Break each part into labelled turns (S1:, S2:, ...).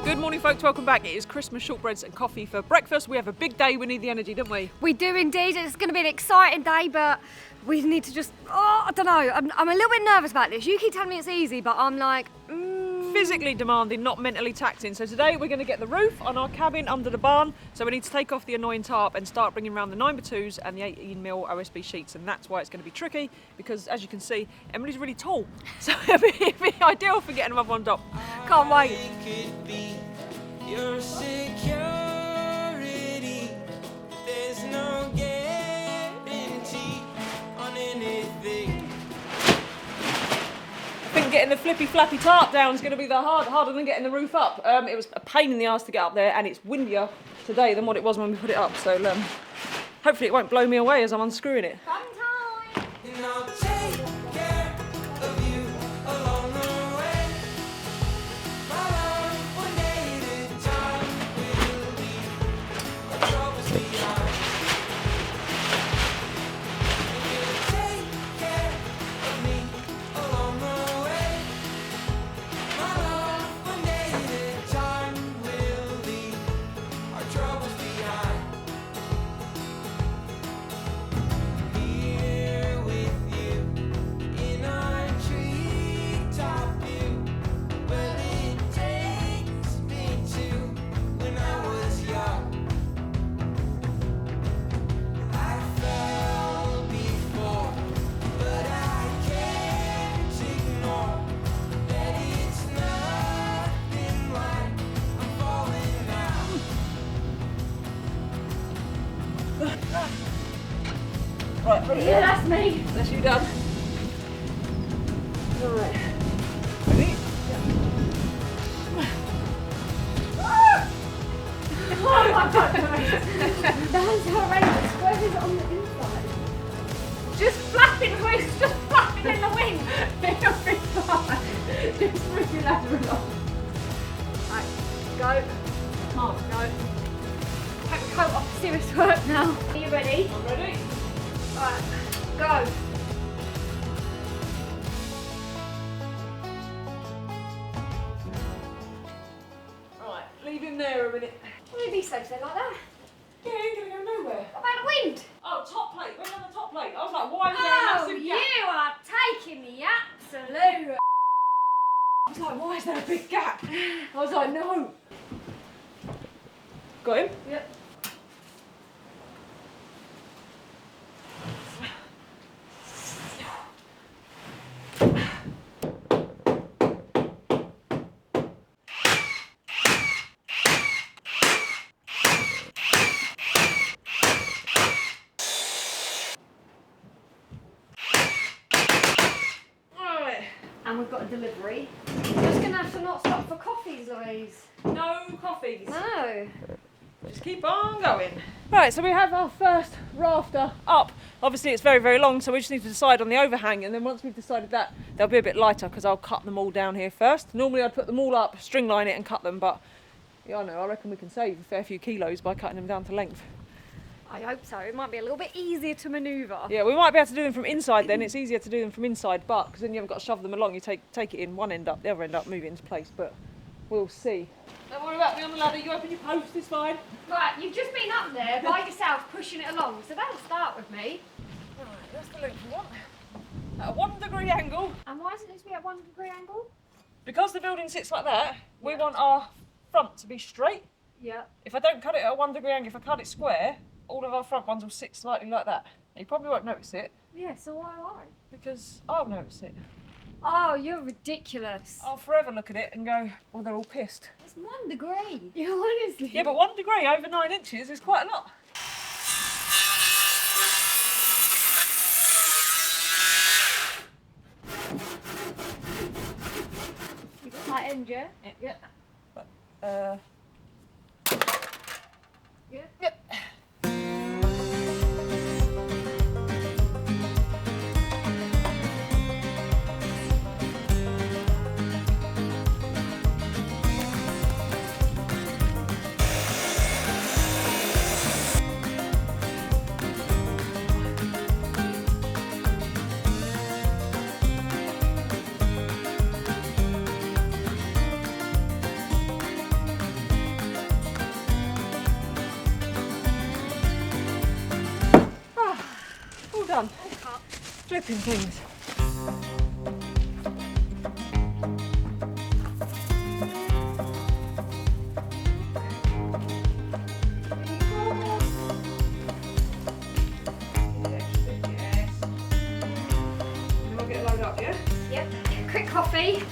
S1: Good morning folks, welcome back. It is Christmas shortbreads and coffee for breakfast. We have a big day, we need the energy, don't we?
S2: We do indeed. It's going to be an exciting day, but we need to just, I don't know. I'm a little bit nervous about this. You keep telling me it's easy, but I'm like,
S1: Physically demanding, not mentally taxing. So today we're going to get the roof on our cabin under the barn. So we need to take off the annoying tarp and start bringing around the 9x2s and the 18mm OSB sheets. And that's why it's going to be tricky, because as you can see, Emily's really tall. So it'd be ideal for getting them up on top. Can't wait. Your security, there's no guarantee on anything. I think getting the flippy flappy tarp down is going to be harder than getting the roof up. It was a pain in the arse to get up there, and it's windier today than what it was when we put it up. So hopefully it won't blow me away as I'm unscrewing it.
S2: fun time.
S3: And I'll take care of you along the way. My love, one day at a time, will leave our troubles behind. And you'll take care of me along the way. My love, one day at a time, will leave our troubles behind. Here with you in our treetop view. Well, it takes me to when I was young. I fell before, but I can't ignore that it's nothing like I'm falling now.
S1: Right, ready?
S2: Yeah, that's me.
S1: That's you done. Right. Ready?
S2: Oh my God, that's horrendous. Where is it on the inside? Just flapping, it's just flapping in the wind. It'll be fine. Just move your ladder along. Right, go. Come on, go. Take the coat off, serious work now. Are you ready?
S1: I'm ready.
S2: Right, go.
S1: Right, leave him there a minute.
S2: Why would you be so like that?
S1: Yeah, he ain't gonna go nowhere.
S2: What about the wind?
S1: Oh, top plate. Where's on the top plate? I was like, why was there a
S2: Oh,
S1: massive
S2: you
S1: gap?
S2: are taking the absolute.
S1: I was like, why is there a big gap? I was like, no. Got him?
S2: Yep.
S1: Alright.
S2: And we've got a delivery. Just gonna have to not stop for coffees, Louise.
S1: No coffees.
S2: No.
S1: Just keep on going. Right, so we have our first rafter up. Obviously it's very, very long, so we just need to decide on the overhang, and then once we've decided that, they'll be a bit lighter because I'll cut them all down here first. Normally I'd put them all up, string line it and cut them, but yeah, I know, I reckon we can save a fair few kilos by cutting them down to length.
S2: I hope so. It might be a little bit easier to manoeuvre.
S1: Yeah, we might be able to do them from inside then. It's easier to do them from inside, but because then you haven't got to shove them along. You take it in one end up, the other end up, move it into place, but we'll see. Don't worry about me on the ladder. You open your post, it's fine.
S2: Right, you've just been up there by yourself pushing it along, so that'll start with me.
S1: Right, that's the length we want. At a 1 degree angle.
S2: And why does it need to be at 1 degree angle?
S1: Because the building sits like that, we want our front to be straight.
S2: Yeah.
S1: If I don't cut it at a 1 degree angle, if I cut it square, all of our front ones will sit slightly like that. Now, you probably won't notice it,
S2: Yeah, so why?
S1: because I'll notice it.
S2: Oh, you're ridiculous.
S1: I'll forever look at it and go, well, they're all pissed.
S2: It's 1 degree. Yeah, honestly.
S1: Yeah, but 1 degree over 9 inches is quite a lot.
S2: You got that end, yeah?
S1: Yeah. But,
S2: Yeah.
S1: Yep. flipping things.
S2: Yep. Quick coffee.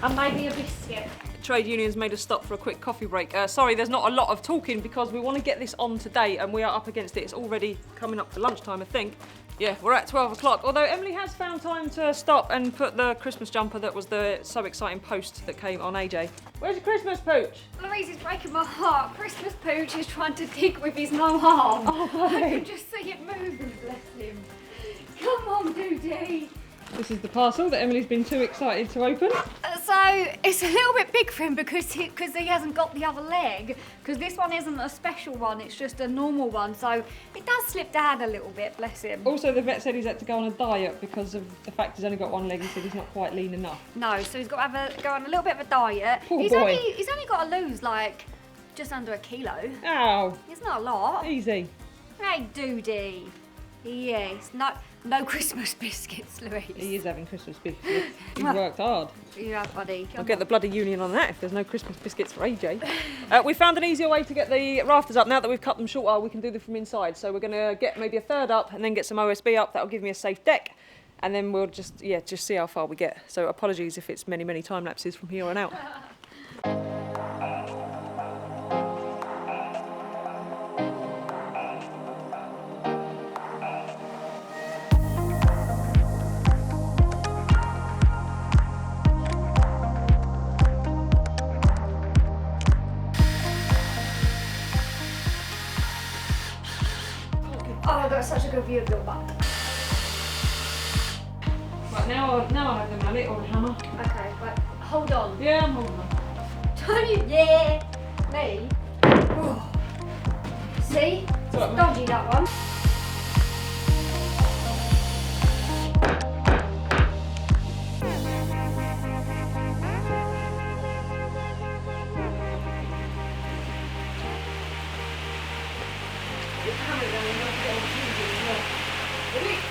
S2: And maybe a biscuit.
S1: Trade unions made us stop for a quick coffee break. Sorry, there's not a lot of talking because we want to get this on today and we are up against it. It's already coming up to lunchtime, I think. Yeah, we're at 12 o'clock. Although Emily has found time to stop and put the Christmas jumper that was the so exciting post that came on AJ. Where's your Christmas pooch?
S2: Louise is breaking my heart. Christmas Pooch is trying to dig with his no arm.
S1: Oh,
S2: I can just see it moving, bless him. Come on, Doody.
S1: This is the parcel that Emily's been too excited to open.
S2: So it's a little bit big for him because he hasn't got the other leg. Because this one isn't a special one, it's just a normal one. So it does slip down a little bit, bless him.
S1: Also, the vet said he's had to go on a diet because of the fact he's only got one leg. He said he's not quite lean enough.
S2: No, so he's got to go on a little bit of a diet.
S1: Poor
S2: he's
S1: boy.
S2: He's only got to lose like just under a kilo.
S1: Ow,
S2: It's not a lot.
S1: easy.
S2: Hey, Doody. Yes, no Christmas biscuits, Louise.
S1: He is having Christmas biscuits. He's worked hard.
S2: Yeah, buddy.
S1: I'll get the bloody union on that if there's no Christmas biscuits for AJ. We found an easier way to get the rafters up. Now that we've cut them shorter, we can do them from inside. So we're going to get maybe a third up and then get some OSB up. That'll give me a safe deck. And then we'll just see how far we get. So apologies if it's many, many time lapses from here on out.
S2: Oh, I've got such a good view of your butt.
S1: Right, now I have the mallet or the hammer.
S2: Okay, but hold on.
S1: Yeah, I'm holding on.
S2: Don't you dare me. Oh. See? It's
S1: Right,
S2: dodgy, that one.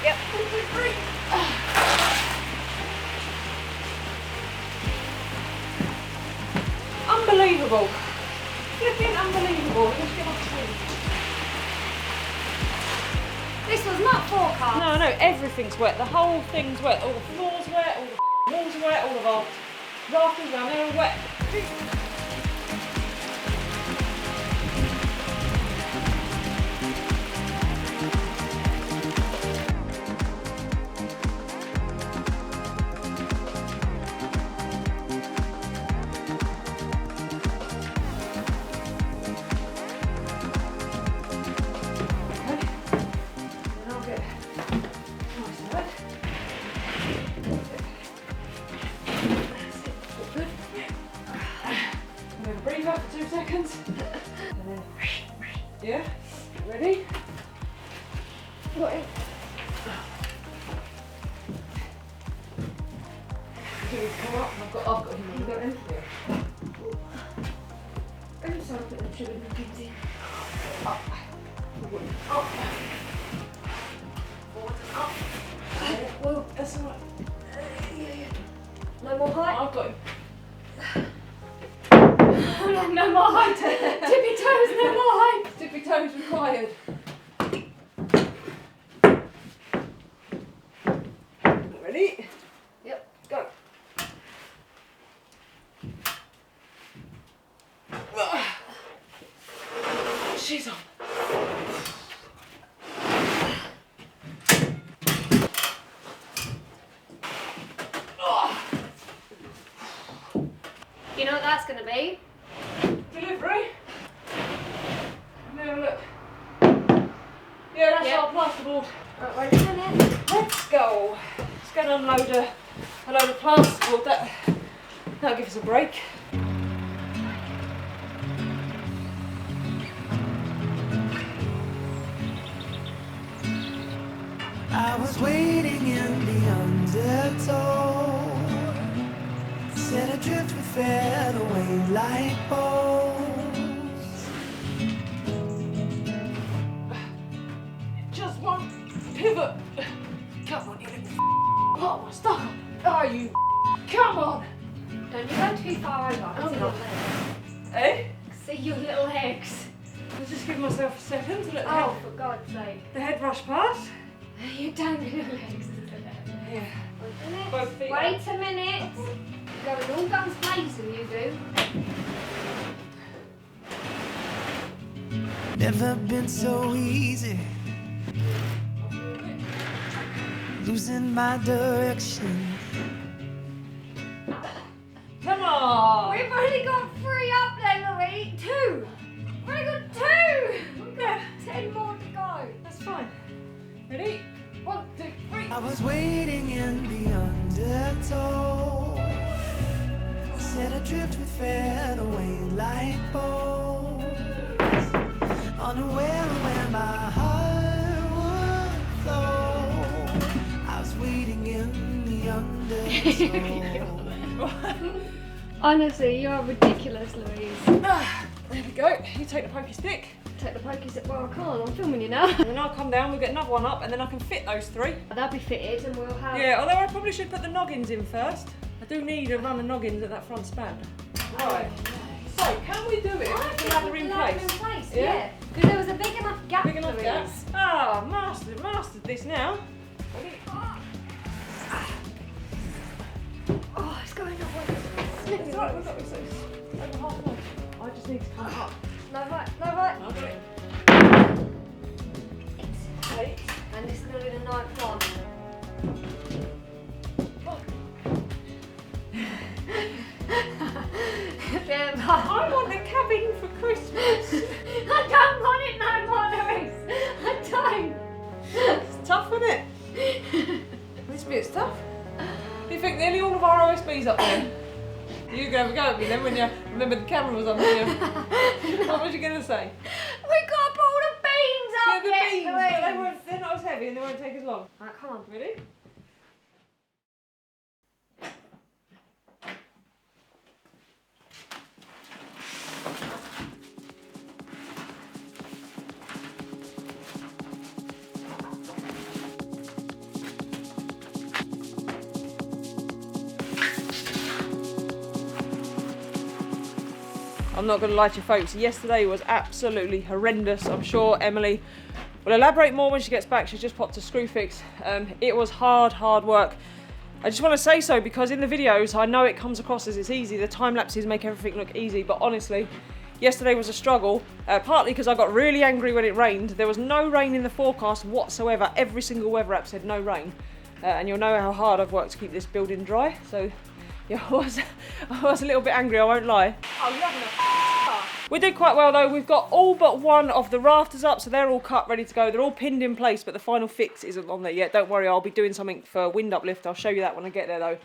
S1: Yep, 1, 2, 3. Unbelievable. Flipping unbelievable. Let's get off the screen.
S2: This was not forecast.
S1: No, everything's wet. The whole thing's wet. All the floor's wet, all the walls are wet, all of our rafters around there are wet. Breathe up for 2 seconds. And then, yeah, ready?
S2: What is...
S1: Come up. I've got him. You've got him.
S2: I'm sorry, put the sugar nuggets in.
S1: Up. Forward. Up. Forward and up.
S2: Well,
S1: That's all right.
S2: no more height?
S1: I've got him.
S2: No more height. Tippy toes, no more height.
S1: Tippy toes required. Ready?
S2: Yep.
S1: Go. She's on.
S2: You know what that's going to be?
S1: Delivery. Now look. Yeah, that's
S2: Yep.
S1: our plasterboard.
S2: Right, wait a minute.
S1: Let's go. Let's go and unload a load of plasterboard. That'll give us a break.
S3: I was waiting in the undertow, set adrift with fed away like bones.
S1: Just one pivot. Come. you come on.
S2: Don't you go too far over. I can see your legs.
S1: Eh?
S2: See your little legs.
S1: I'll just give myself a second to let
S2: Oh, for God's sake.
S1: the head rush past.
S2: You're dangling your legs.
S1: Yeah.
S2: Both feet Wait a minute. You're going all guns blazing, you do.
S3: Never been so easy. Losing my direction.
S1: Come on.
S2: We've only got 3 up there, Louis. 2. We've only got 2. We've got 10 more to go.
S1: That's fine. Ready? 1, 2, 3.
S3: I was waiting in the undertow, set adrift with fairway light bows, unaware of where my heart would flow. I was waiting in the undertow.
S2: Honestly, you are ridiculous, Louise.
S1: There we go. You take the pokey stick.
S2: Take the pokies at well, I can't. I'm filming you now.
S1: And then I'll come down, we'll get another one up, and then I can fit those 3.
S2: They'll be fitted and we'll have...
S1: Yeah, although I probably should put the noggins in first. I do need a run of noggins at that front span. Right. So, can we do it with the ladder in place?
S2: Yeah. Because there was a big enough gap.
S1: Big enough gap. Ah, mastered this now. Ready?
S2: Oh, it's going up.
S1: It's alright, we've got this. It's over halfway. I just need to come up.
S2: No right, no right.
S1: I'll do it. 8.
S2: And this is going to be the 9th one.
S1: I want the cabin for Christmas.
S2: I don't want it no more, Louise. I don't.
S1: It's tough, isn't it? This bit's tough. Do you think nearly all of our OSB's up there? You go have a go at me then when you remember the camera was on here. What was you going to say?
S2: We got to put all the beans up
S1: Yeah, the
S2: yet,
S1: beans,
S2: Louise.
S1: but they're not as heavy and they won't take as long.
S2: Right, come on.
S1: Ready? I'm not going to lie to you folks, yesterday was absolutely horrendous. I'm sure Emily will elaborate more when she gets back. She's just popped a screw fix. It was hard work. I just want to say so because in the videos I know it comes across as it's easy. The time lapses make everything look easy, but honestly yesterday was a struggle, partly because I got really angry when it rained. There was no rain in the forecast whatsoever. Every single weather app said no rain, and you'll know how hard I've worked to keep this building dry. So yeah, I was a little bit angry, I won't lie. Oh, you're having a car. We did quite well though. We've got all but one of the rafters up, so they're all cut, ready to go. They're all pinned in place, but the final fix isn't on there yet. Don't worry, I'll be doing something for wind uplift. I'll show you that when I get there though.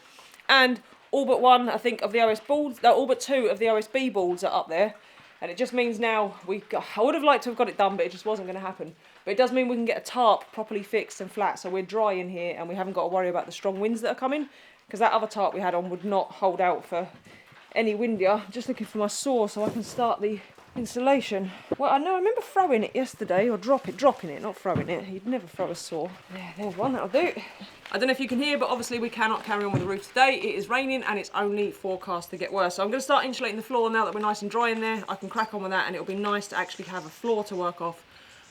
S1: And all but one, I think, of the OS boards, no, all but 2 of the OSB boards are up there. And it just means now, I would have liked to have got it done, but it just wasn't going to happen. But it does mean we can get a tarp properly fixed and flat, so we're dry in here and we haven't got to worry about the strong winds that are coming. Because that other tarp we had on would not hold out for any windier. Just looking for my saw so I can start the installation. Well, I know, I remember throwing it yesterday, or dropping it, not throwing it. You'd never throw a saw. Yeah, there's one, that'll do. I don't know if you can hear, but obviously we cannot carry on with the roof today. It is raining and it's only forecast to get worse. So I'm going to start insulating the floor now that we're nice and dry in there. I can crack on with that and it'll be nice to actually have a floor to work off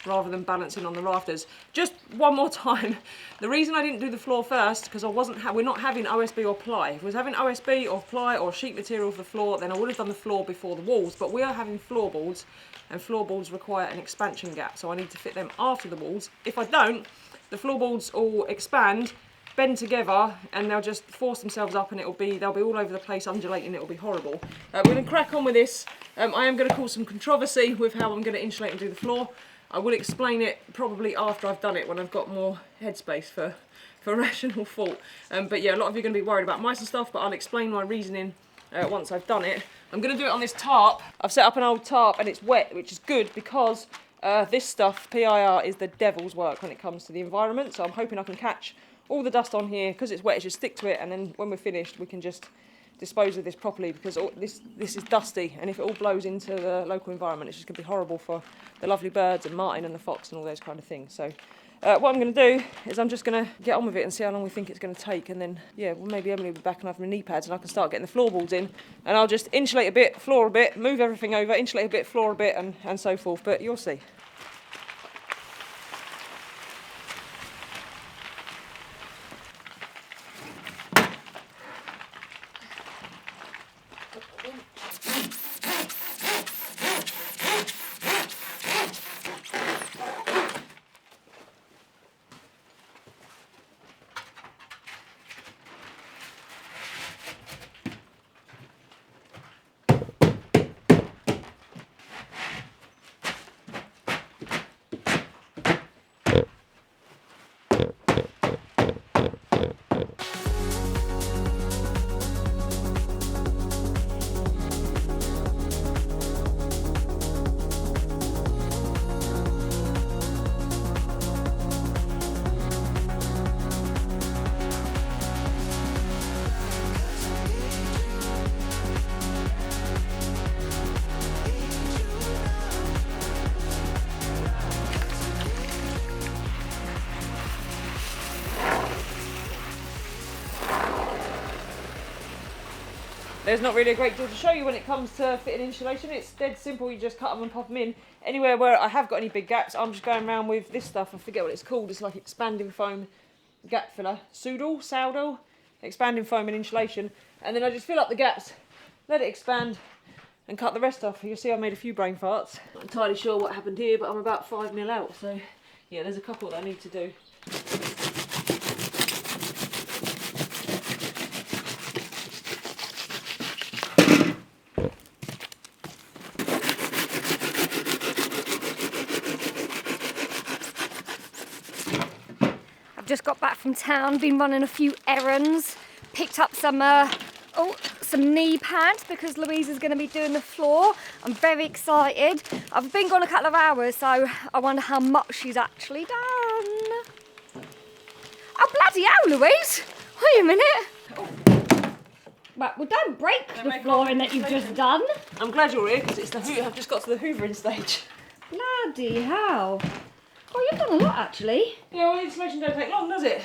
S1: rather than balancing on the rafters. Just one more time, the reason I didn't do the floor first, because we're not having OSB or ply. If I was having OSB or ply or sheet material for the floor, then I would have done the floor before the walls, but we are having floorboards, and floorboards require an expansion gap, so I need to fit them after the walls. If I don't, the floorboards will expand, bend together, and they'll just force themselves up and they'll be all over the place, undulating. It'll be horrible. We're going to crack on with this. I am going to cause some controversy with how I'm going to insulate and do the floor. I will explain it probably after I've done it, when I've got more headspace for rational thought. But yeah, a lot of you are going to be worried about mice and stuff, but I'll explain my reasoning once I've done it. I'm going to do it on this tarp. I've set up an old tarp and it's wet, which is good because this stuff, PIR, is the devil's work when it comes to the environment. So I'm hoping I can catch all the dust on here. Because it's wet, it should stick to it, and then when we're finished we can just dispose of this properly, because this is dusty, and if it all blows into the local environment, it's just going to be horrible for the lovely birds and Martin and the fox and all those kind of things. So What I'm going to do is I'm just going to get on with it and see how long we think it's going to take, and then, yeah, well, maybe Emily will be back and have my knee pads and I can start getting the floorboards in, and I'll just insulate a bit, floor a bit, move everything over, insulate a bit, floor a bit, and so forth, but you'll see. There's not really a great deal to show you when it comes to fitting insulation. It's dead simple, you just cut them and pop them in. Anywhere where I have got any big gaps, I'm just going around with this stuff, I forget what it's called, it's like expanding foam gap filler. Soudal, expanding foam and insulation. And then I just fill up the gaps, let it expand, and cut the rest off. You'll see I made a few brain farts. Not entirely sure what happened here, but I'm about 5 mil out, so yeah, there's a couple that I need to do.
S2: Just got back from town, been running a few errands, picked up some knee pads because Louise is going to be doing the floor. I'm very excited. I've been gone a couple of hours, so I wonder how much she's actually done. Oh, bloody hell, Louise! Wait a minute. Right, well, don't break the flooring that you've just done.
S1: I'm glad you're here because it's I've just got to the hoovering stage.
S2: Bloody hell. Oh, you've done a lot, actually.
S1: Yeah, well, insulation don't take long, does it?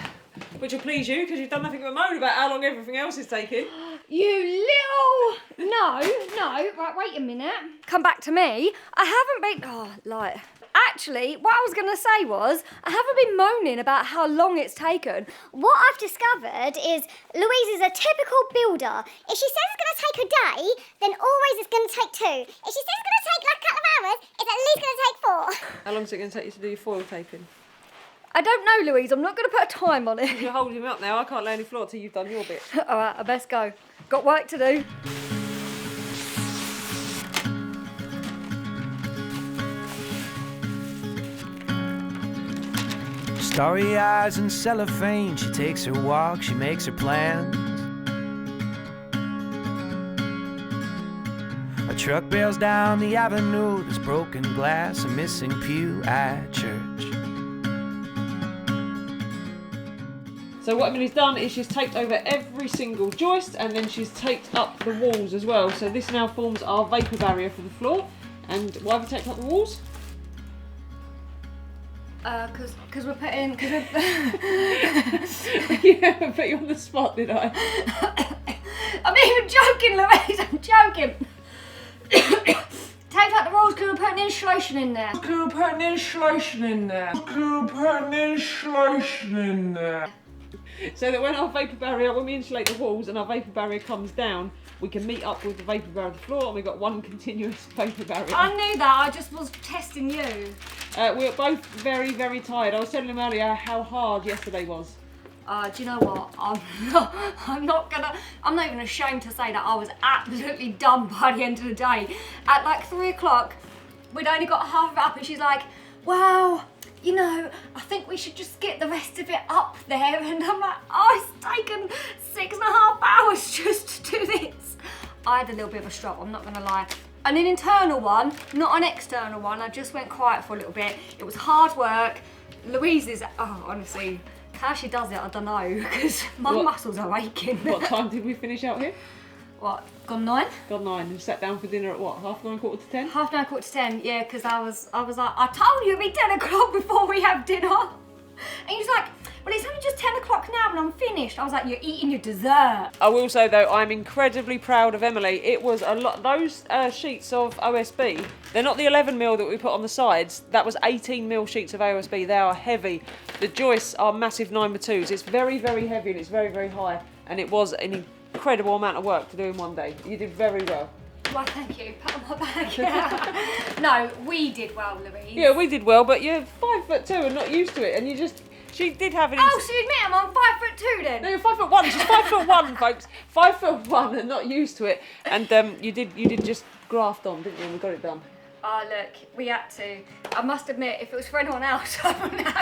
S1: Which will please you, because you've done nothing but moan about how long everything else is taking.
S2: You little... No. Right, wait a minute. Come back to me. I haven't been... Oh, light. Actually, what I was going to say was, I haven't been moaning about how long it's taken.
S4: What I've discovered is Louise is a typical builder. If she says it's going to take a day, then always it's going to take 2. If she says it's going to take like a couple of hours, it's at least going to take 4.
S1: How long is it going to take you to do your foil taping?
S2: I don't know, Louise. I'm not going to put a time on it.
S1: You're holding me up now. I can't lay any floor till you've done your bit.
S2: All right, I best go. Got work to do.
S3: Starry eyes and cellophane, she takes her walk, she makes her plans. A truck bails down the avenue, there's broken glass, a missing pew at church.
S1: So what Emily's done is she's taped over every single joist, and then she's taped up the walls as well. So this now forms our vapour barrier for the floor. And why have you taped up the walls?
S2: Because we're putting...
S1: Yeah, I put you on the spot, did I?
S2: I'm even joking, Louise, I'm joking. Tape out the walls because we're putting insulation in there.
S1: So that when our vapour barrier, when we insulate the walls and our vapour barrier comes down, we can meet up with the vapour barrier of the floor, and we've got one continuous vapour barrier.
S2: I knew that, I just was testing you.
S1: We were both very, very tired. I was telling him earlier how hard yesterday was.
S2: Do you know what? I'm not even ashamed to say that I was absolutely done by the end of the day. At like 3 o'clock, we'd only got half of it up, and she's like, well, you know, I think we should just get the rest of it up there. And I'm like, oh, it's taken 6.5 hours just to do this. I had a little bit of a struggle, I'm not gonna lie. And an internal one, not an external one. I just went quiet for a little bit. It was hard work. Louise is, oh, honestly, how she does it, I don't know, because my muscles are aching.
S1: What time did we finish out here?
S2: What, gone 9?
S1: Gone 9, and sat down for dinner at what, 9:30, 9:45?
S2: 9:30, 9:45, yeah, because I was like, I told you it'd be 10 o'clock before we have dinner. And he's like, well, it's only just 10 o'clock now and I'm finished. I was like, you're eating your dessert.
S1: I will say though, I'm incredibly proud of Emily. It was a lot. Those sheets of OSB, they're not the 11mm that we put on the sides. That was 18mm sheets of OSB. They are heavy. The joists are massive 9x2s. It's very, very heavy and it's very, very high. And it was an incredible amount of work to do in one day. You did very well.
S2: Well, thank you. Pat on my back. Yeah. No, we did well, Louise.
S1: Yeah, we did well, but you're 5'2" and not used to it, and you just. She did have an.
S2: Oh, so you admit I'm on 5'2" then?
S1: No, you're 5'1". She's 5'1", folks. 5'1" and not used to it. And you did just graft on, didn't you? And we got it done.
S2: Oh, look, we had to. I must admit, if it was for anyone else, I'd be like,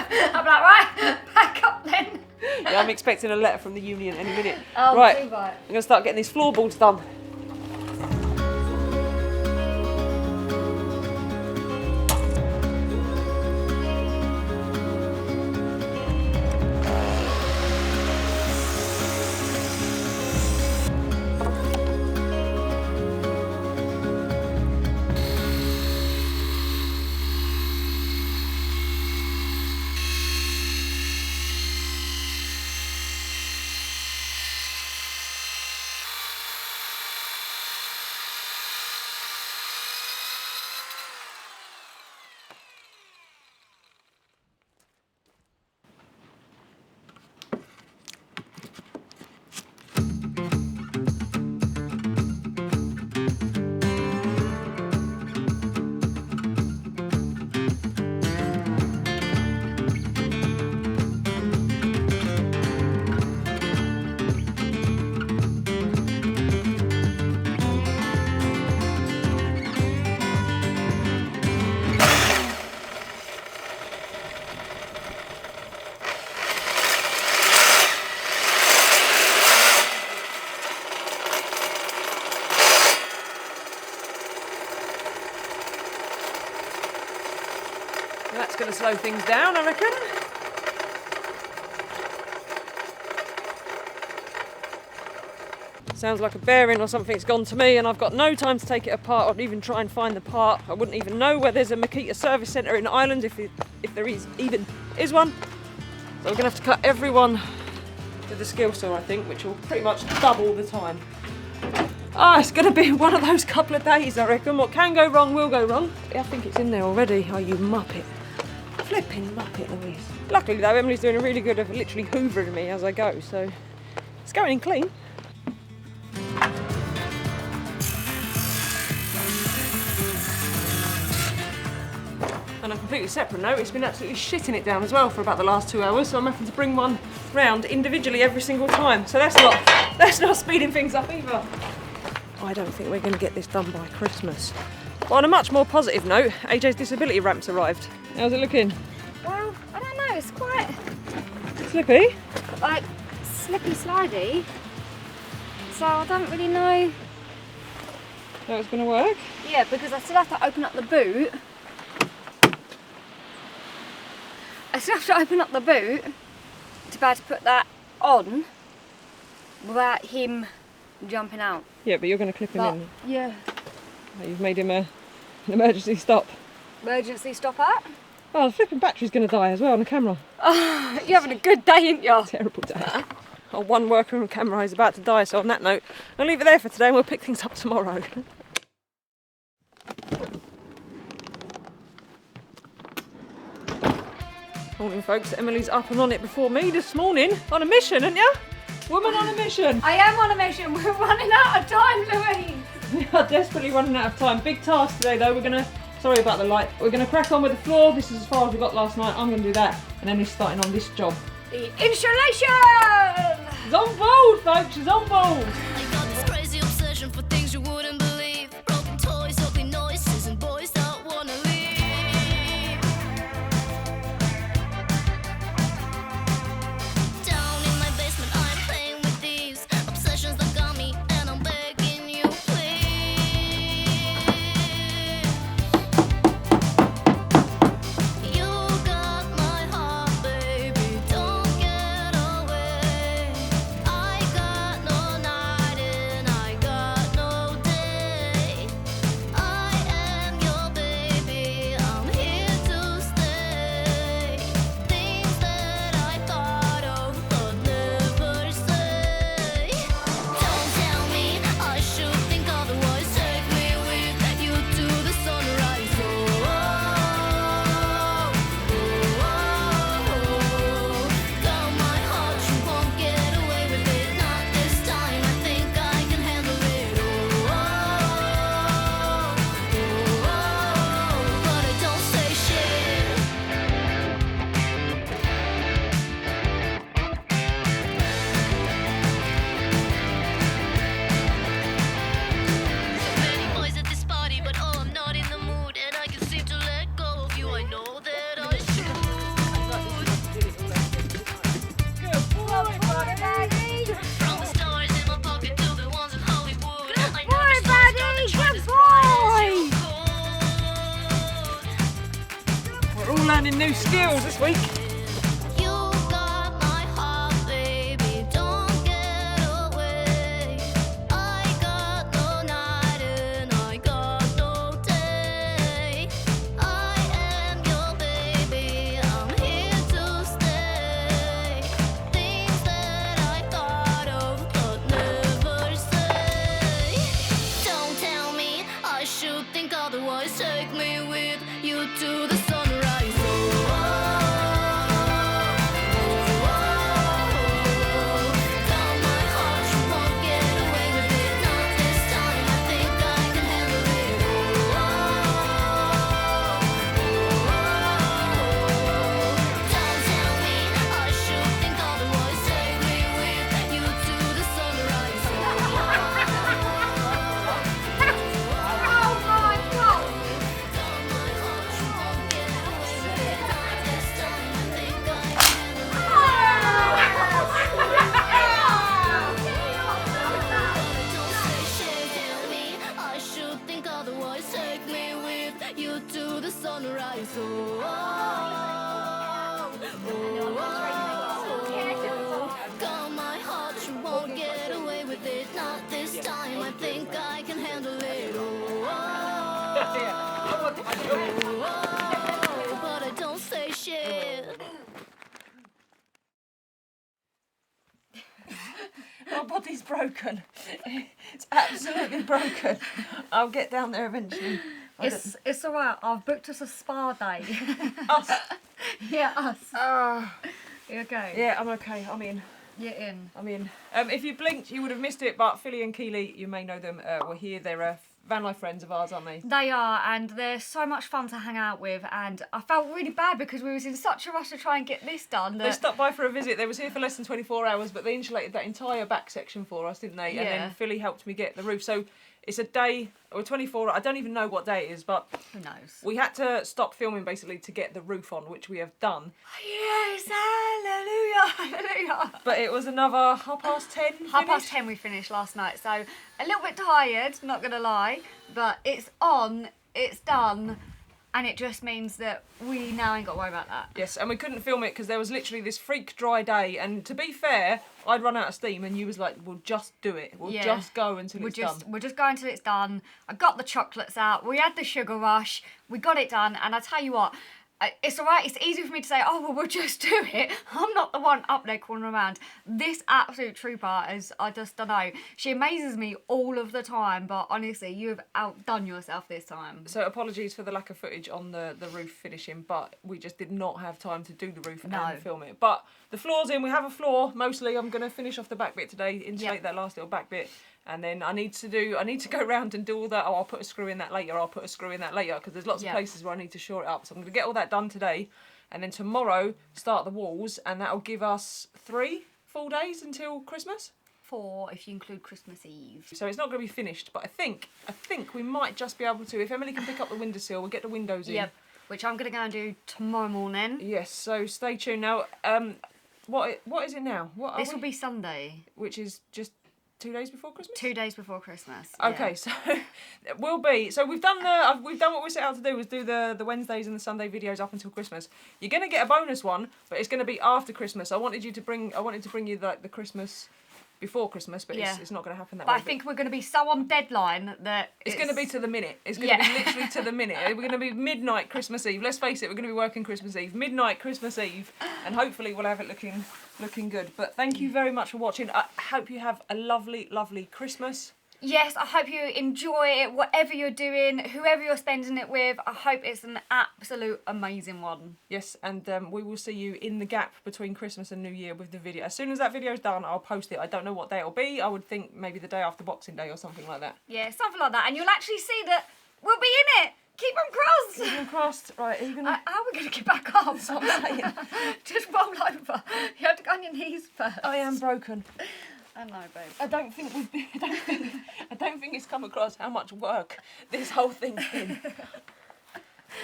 S2: right, pack up then.
S1: Yeah, I'm expecting a letter from the union any minute.
S2: Oh,
S1: right.
S2: too right.
S1: I'm going to start getting these floorboards done. That's going to slow things down, I reckon. Sounds like a bearing or something's gone to me, and I've got no time to take it apart or even try and find the part. I wouldn't even know where there's a Makita service centre in Ireland if there even is one. So we're going to have to cut every one with the skill saw, I think, which will pretty much double the time. Ah, it's going to be one of those couple of days, I reckon. What can go wrong will go wrong. I think it's in there already. Oh, you muppet. Flipping muppet, Louise. Luckily, though, Emily's doing a really good of literally hoovering me as I go, so it's going in clean. On a completely separate note, it's been absolutely shitting it down as well for about the last 2 hours, so I'm having to bring one round individually every single time. So that's not speeding things up either. I don't think we're going to get this done by Christmas. But on a much more positive note, AJ's disability ramp's arrived. How's it looking?
S2: Well, I don't know, it's quite,
S1: Slippy?
S2: like, slippy slidey. So I don't really know.
S1: How it's going to work?
S2: Yeah, because I still have to open up the boot. I still have to open up the boot to be able to put that on without him jumping out.
S1: Yeah, but you're going to clip him in.
S2: Yeah.
S1: You've made him an emergency stop.
S2: Emergency stopper.
S1: Oh, the flipping battery's going to die as well on the camera.
S2: Oh, you're having a good day, ain't you?
S1: Terrible day. Oh, one worker on camera is about to die, so on that note, I'll leave it there for today and we'll pick things up tomorrow. Morning, folks. Emily's up and on it before me this morning. On a mission, aren't you? Woman on a mission.
S2: I am on a mission. We're running out of time, Louise.
S1: We are desperately running out of time. Big task today, though. Sorry about the light. We're going to crack on with the floor. This is as far as we got last night. I'm going to do that. And Emily's starting on this job.
S2: The insulation!
S1: She's on board, folks. She's on board.
S5: I got this crazy obsession for things you wouldn't believe. Broken toys, ugly noises, and boys that wanna leave. Down in my basement, I'm playing with these obsessions that got me, and I'm begging you, please. You got my heart, baby, don't get away. I got no night
S1: learning new skills this week.
S5: You got my heart, baby, don't get away. I got no night and I got no day. I am your baby, I'm here to stay. Things that I thought of but never say. Don't tell me I should think otherwise. Take me with you to the sunrise. Got my heart, you won't get away with it. Not this time, I think I can handle it. Don't tell me I should think otherwise. Take me with you to the sunrise. I should think otherwise. Take me with you to the sunrise. Got my heart, you won't get away with it. Not this time, I think I can handle it. But I don't say shit.
S1: My body's broken. It's absolutely broken. I'll get down there eventually.
S2: It's alright, I've booked us a spa day.
S1: Us.
S2: Yeah, us. You okay?
S1: Yeah, I'm okay. I'm in.
S2: You're in.
S1: I'm in. If you blinked, you would have missed it, but Philly and Keely, you may know them, were here. They're van life friends of ours, aren't they?
S2: They are, and they're so much fun to hang out with, and I felt really bad because we was in such a rush to try and get this done.
S1: They stopped by for a visit. They was here for less than 24 hours, but they insulated that entire back section for us, didn't they? And
S2: Yeah.
S1: then Philly helped me get the roof. So it's a day, or 24, I don't even know what day it is, but
S2: Who knows?
S1: we had to stop filming basically to get the roof on, which we have done.
S2: Yes, hallelujah, hallelujah.
S1: But it was another 10:30.
S2: 10:30 we finished last night, so a little bit tired, not gonna lie, but it's on, it's done, and it just means that we now ain't got to worry about that.
S1: Yes, and we couldn't film it because there was literally this freak dry day, and to be fair, I'd run out of steam, and you was like, "We'll just do it. We'll
S2: Yeah.
S1: just go until it's done."
S2: We're just going till it's done. I got the chocolates out. We had the sugar rush. We got it done. And I tell you what, it's all right. It's easy for me to say, oh, well, we'll just do it. I'm not the one up there calling around. This absolute trooper is, I just don't know. She amazes me all of the time, but honestly, you have outdone yourself this time.
S1: So apologies for the lack of footage on the roof finishing, but we just did not have time to do the roof
S2: No.
S1: and film it. But the floor's in. We have a floor mostly. I'm going to finish off the back bit today, insulate that last little back bit. And then I need to go around and do all that. Oh, I'll put a screw in that later. I'll put a screw in that later because there's lots of places where I need to shore it up. So I'm going to get all that done today, and then tomorrow start the walls, and that'll give us 3 full days until Christmas.
S2: 4 if you include Christmas Eve.
S1: So it's not going to be finished, but I think we might just be able to. If Emily can pick up the windowsill, we'll get the windows in.
S2: Yep. Which I'm going to go and do tomorrow morning.
S1: Yes. So stay tuned now. What is it now? What are
S2: This
S1: we?
S2: will be Sunday.
S1: Which is just 2 days before Christmas.
S2: 2 days before Christmas.
S1: Okay, so we'll be. So we've done what we set out to do, was do the Wednesdays and the Sunday videos up until Christmas. You're going to get a bonus one, but it's going to be after Christmas. I wanted to bring you like the Christmas before Christmas, but it's not going to happen that
S2: But
S1: way.
S2: I think we're going to be so on deadline that
S1: It's going to be to the minute. It's going to be literally to the minute. We're going to be midnight Christmas Eve. Let's face it, we're going to be working Christmas Eve. Midnight Christmas Eve, and hopefully we'll have it looking good. But thank you very much for watching. I hope you have a lovely, lovely Christmas.
S2: Yes, I hope you enjoy it, whatever you're doing, whoever you're spending it with. I hope it's an absolute amazing one.
S1: Yes, and we will see you in the gap between Christmas and New Year with the video. As soon as that video's done, I'll post it. I don't know what day it'll be. I would think maybe the day after Boxing Day or something like that.
S2: Yeah, something like that. And you'll actually see that we'll be in it. Keep them crossed.
S1: Keep them crossed. Right, are you gonna...
S2: How are we going to get back up?
S1: That's what I'm saying.
S2: Just roll over. You have to go on your knees first.
S1: I am broken.
S2: I know, babe.
S1: I don't think it's come across how much work this whole thing's been.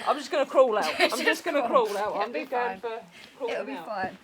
S1: I'm just gonna crawl out. I'm just gonna crawl out. I'm just going for crawling out.
S2: It'll be fine.